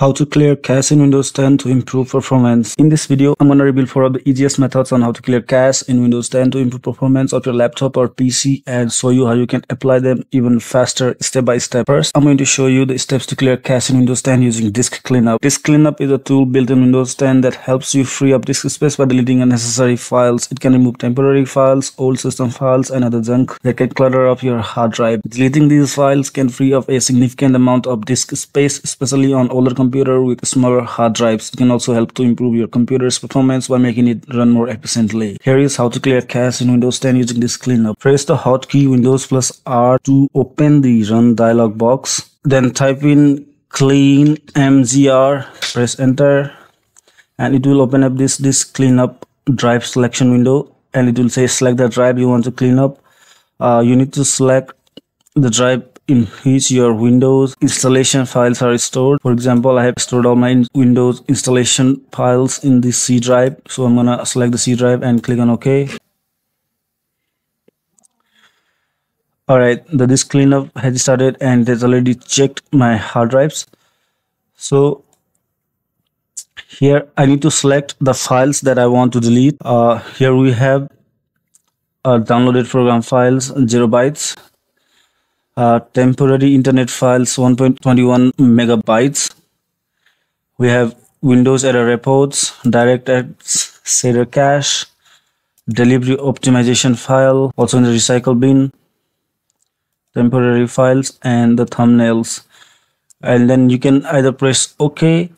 How to clear cache in Windows 10 to improve performance. In this video, I'm going to reveal 4 of the easiest methods on how to clear cache in Windows 10 to improve performance of your laptop or PC and show you how you can apply them even faster step by step. First, I'm going to show you the steps to clear cache in Windows 10 using disk cleanup. Disk cleanup is a tool built in Windows 10 that helps you free up disk space by deleting unnecessary files. It can remove temporary files, old system files, and other junk that can clutter up your hard drive. Deleting these files can free up a significant amount of disk space, especially on older computer with smaller hard drives. It can also help to improve your computer's performance by making it run more efficiently. Here is how to clear cache in Windows 10 using disk cleanup. Press the hotkey Windows plus R to open the run dialog box. Then type in clean mgr, press enter, and it will open up this disk cleanup drive selection window, and it will say select the drive you want to clean up. You need to select the drive in which your Windows installation files are stored. For example, I have stored all my Windows installation files in this C drive, so I'm gonna select the C drive and click on OK. Alright, the disk cleanup has started and it has already checked my hard drives. So here I need to select the files that I want to delete. Here we have downloaded program files 0 bytes. Temporary internet files 1.21 megabytes. We have Windows error reports, DirectX shader cache, delivery optimization file, also in the recycle bin, temporary files, and the thumbnails. And then you can either press OK.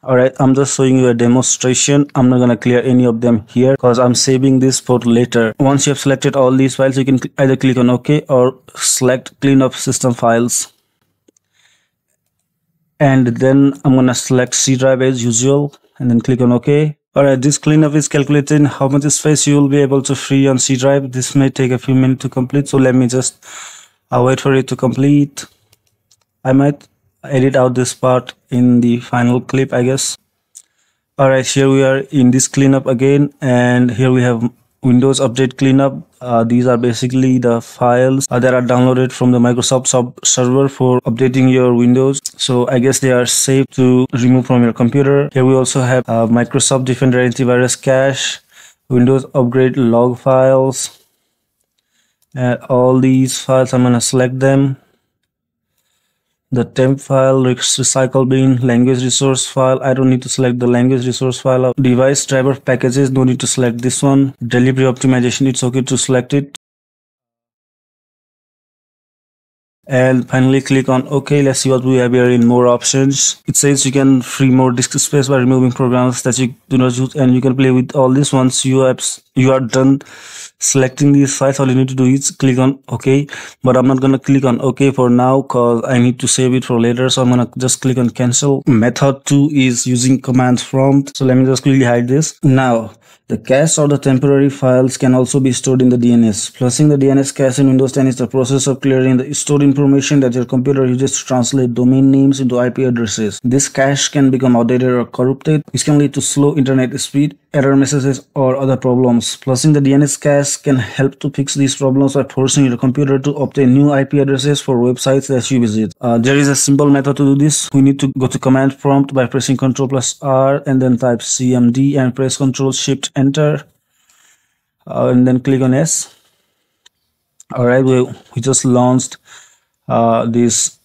Alright, I'm just showing you a demonstration. I'm not gonna clear any of them here because I'm saving this for later. Once you have selected all these files, you can either click on OK or select clean up system files. And then I'm gonna select C drive as usual and then click on OK. Alright, this cleanup is calculating how much space you will be able to free on C drive. This may take a few minutes to complete, so let me just wait for it to complete. I might edit out this part in the final clip, I guess. Alright, here we are in this cleanup again, and here we have Windows Update Cleanup. These are basically the files that are downloaded from the Microsoft server for updating your Windows. So I guess they are safe to remove from your computer. Here we also have Microsoft Defender Antivirus Cache, Windows Upgrade log files, and all these files I'm gonna select them. The temp file, recycle bin, language resource file. I don't need to select the language resource file. Device driver packages, no need to select this one. Delivery optimization, it's okay to select it. And finally click on OK. Let's see what we have here in more options. It says you can free more disk space by removing programs that you do not use, and you can play with all this once you are done selecting these files. All you need to do is click on OK, but I'm not gonna click on OK for now because I need to save it for later, so I'm gonna just click on cancel. Method 2 is using command prompt, so let me just quickly hide this. Now the cache or the temporary files can also be stored in the DNS. Flushing the DNS cache in Windows 10 is the process of clearing the stored information that your computer uses to translate domain names into IP addresses. This cache can become outdated or corrupted, which can lead to slow internet speed, error messages, or other problems. Flushing the DNS cache can help to fix these problems by forcing your computer to obtain new IP addresses for websites that you visit. There is a simple method to do this. We need to go to command prompt by pressing Ctrl plus R and then type CMD and press Ctrl Shift Enter, and then click on S. Alright, we just launched this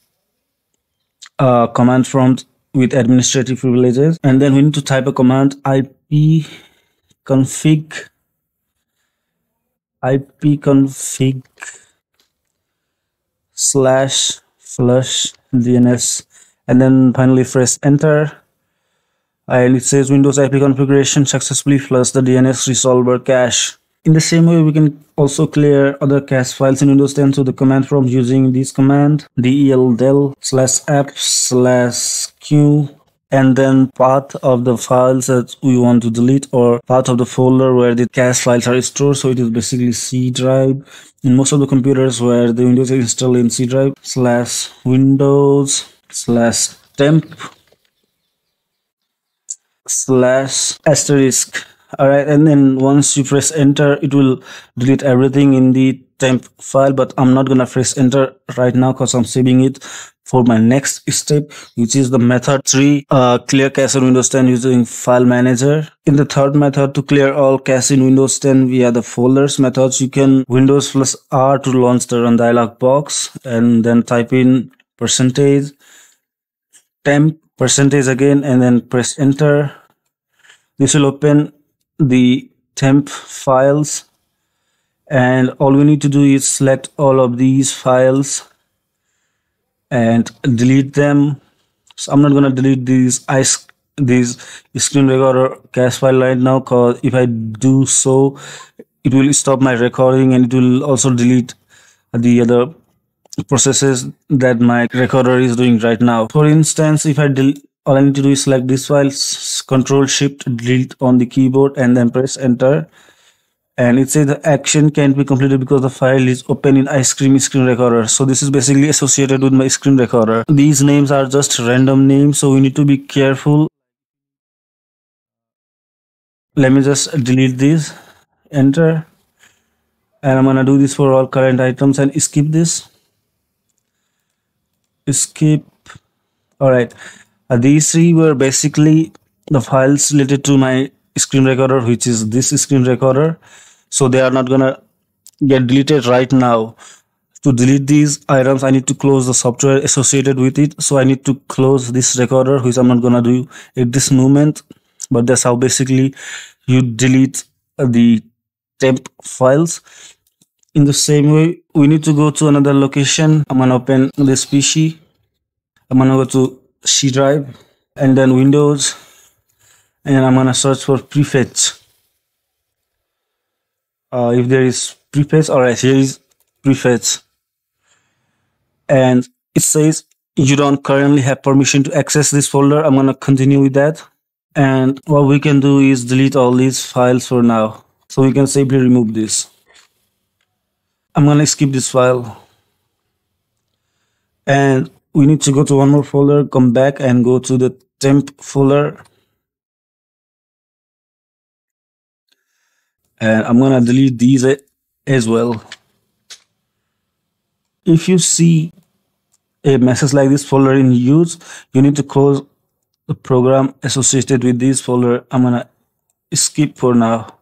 command prompt with administrative privileges, and then we need to type a command ipconfig /flush DNS, and then finally press enter. And it says Windows IP configuration successfully flushed the DNS resolver cache. In the same way, we can also clear other cache files in Windows 10 through the command prompt using this command del /app/q, and then path of the files that we want to delete, or path of the folder where the cache files are stored. So it is basically C drive. In most of the computers where the Windows is installed in C drive, /windows/temp/** All right, and then once you press enter, it will delete everything in the temp file, but I'm not gonna press enter right now because I'm saving it for my next step, which is the method 3, clear cache in Windows 10 using file manager. In the third method, to clear all cache in Windows 10 via the folders methods, you can Windows plus R to launch the run dialog box and then type in percentage temp percentage again and then press enter. This will open the temp files, and all we need to do is select all of these files and delete them. So I'm not going to delete these screen recorder cache file right now, because if I do so, it will stop my recording and it will also delete the other processes that my recorder is doing right now. For instance, if I all I need to do is select this file, Control Shift Delete on the keyboard, and then press enter. And it says the action can't be completed because the file is open in ice cream screen recorder. So this is basically associated with my screen recorder. These names are just random names, so we need to be careful. Let me just delete this, enter, and I'm gonna do this for all current items and skip this. Skip. All right, these three were basically the files related to my screen recorder, which is this screen recorder, so they are not gonna get deleted right now. To delete these items, I need to close the software associated with it, so I need to close this recorder, which I'm not gonna do at this moment, but that's how basically you delete the temp files. In the same way, we need to go to another location. I'm gonna open this PC. I'm gonna go to C drive and then Windows, and I'm gonna search for prefetch. If there is prefetch, all right, here is prefetch, and it says you don't currently have permission to access this folder. I'm gonna continue with that, and what we can do is delete all these files for now, so we can safely remove this. I'm gonna skip this file, and we need to go to one more folder, come back and go to the temp folder, and I'm gonna delete these as well. If you see a message like this folder in use, you need to close the program associated with this folder. I'm gonna skip for now.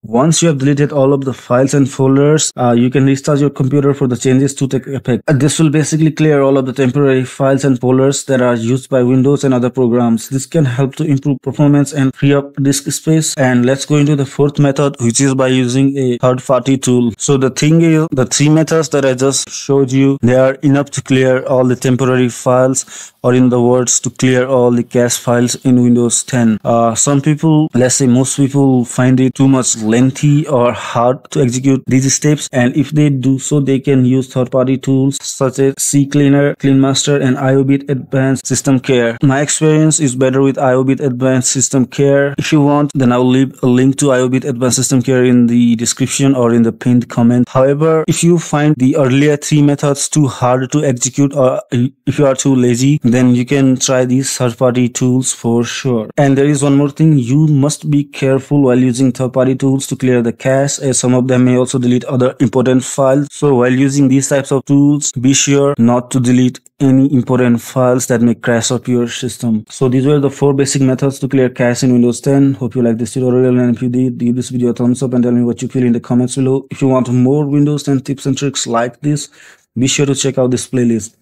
Once you have deleted all of the files and folders, you can restart your computer for the changes to take effect. This will basically clear all of the temporary files and folders that are used by Windows and other programs. This can help to improve performance and free up disk space. And let's go into the fourth method, which is by using a third-party tool. So the thing is, the three methods that I just showed you, they are enough to clear all the temporary files, or in the words, to clear all the cache files in Windows 10. Some people, let's say most people, find it too much lengthy or hard to execute these steps, and if they do so, they can use third-party tools such as CCleaner, CleanMaster, and IOBit Advanced System Care. My experience is better with IOBit Advanced System Care. If you want, then I'll leave a link to IOBit Advanced System Care in the description or in the pinned comment. However, if you find the earlier three methods too hard to execute, or if you are too lazy, then you can try these third-party tools for sure. And there is one more thing, you must be careful while using third-party tools to clear the cache, as some of them may also delete other important files. So while using these types of tools, be sure not to delete any important files that may crash up your system. So these were the 4 basic methods to clear cache in Windows 10. Hope you liked this tutorial, and if you did, give this video a thumbs up and tell me what you feel in the comments below. If you want more Windows 10 tips and tricks like this, be sure to check out this playlist.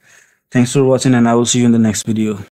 Thanks for watching, and I will see you in the next video.